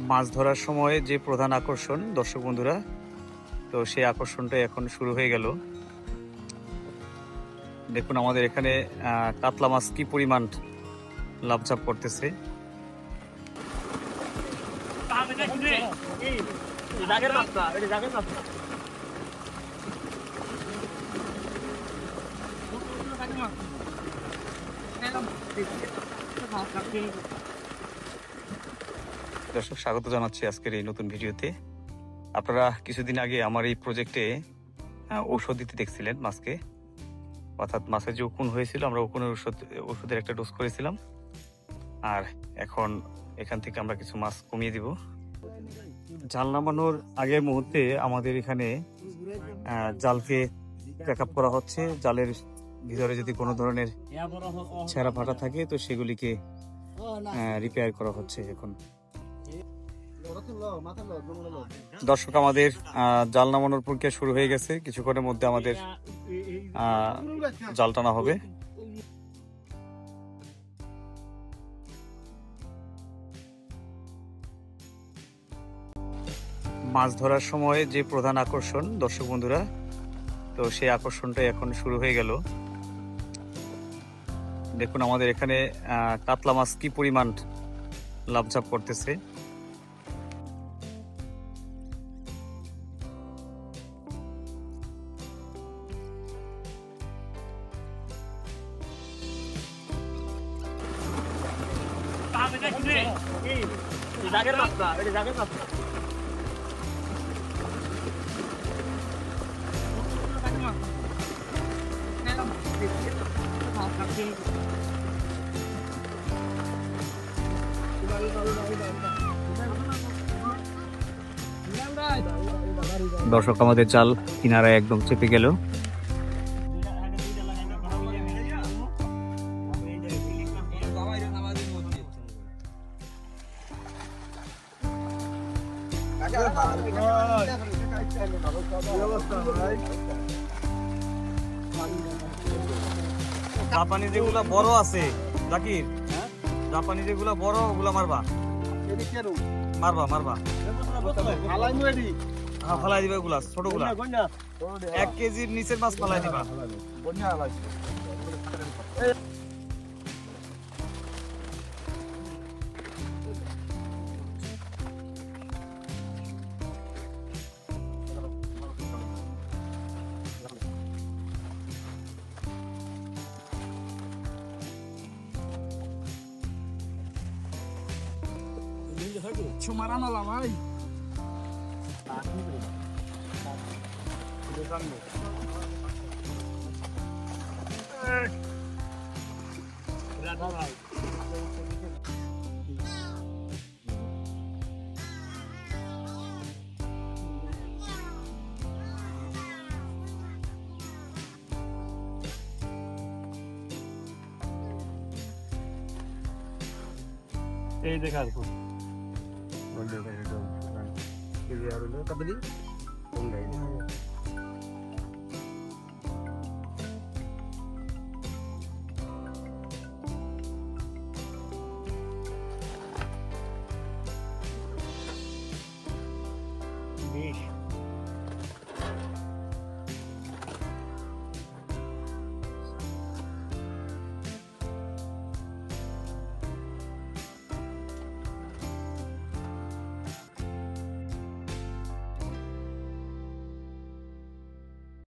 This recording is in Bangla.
মাছ ধরার সময় যে প্রধান আকর্ষণ দর্শক বন্ধুরা, তো সেই আকর্ষণটা এখন শুরু হয়ে গেল। দেখুন আমাদের এখানে কাতলা মাছ কি পরিমাণ লাফঝাপ করতেছে। দর্শক স্বাগত জানাচ্ছি আজকের এই নতুন ভিডিওতে। আপনারা কিছুদিন আগে আমার এই প্রজেক্টে ঔষধ দিতে দেখছিলেন মাছকে, অর্থাৎ মাছের যে উকুন হয়েছিল আমরা উকুনের ওষুধের একটা ডোজ করেছিলাম। আর এখন এখান থেকে আমরা কিছু মাছ কমিয়ে দিব। জাল নামানোর আগের মুহূর্তে আমাদের এখানে জালকে চেক আপ করা হচ্ছে। জালের ভিতরে যদি কোনো ধরনের ছেঁড়া ফাটা থাকে তো সেগুলিকে রিপেয়ার করা হচ্ছে এখন। দর্শক আমাদের জাল নামানোর প্রক্রিয়া শুরু হয়ে গেছে। কিছুক্ষণের মধ্যে আমাদের জাল টানা হবে। মাছ ধরার সময় যে প্রধান আকর্ষণ দর্শক বন্ধুরা, তো সেই আকর্ষণটা এখন শুরু হয়ে গেল। দেখুন আমাদের এখানে কাতলা মাছ কি পরিমাণ লাফঝাপ করতেছে। দর্শক আমাদের জাল কিনারায় একদম চেপে গেল। জাপানি যেগুলা বড় আছে জাকির, জাপানি যেগুলা বড় ওগুলা মারবা মারবা মারবা হ্যাঁ, ফালাই দিবা। ওগুলা ছোট গুলা 1 কেজির নিচের মাছ ফালাই দিবা। Chumarana la vai. এই দেখা দেখুন Ini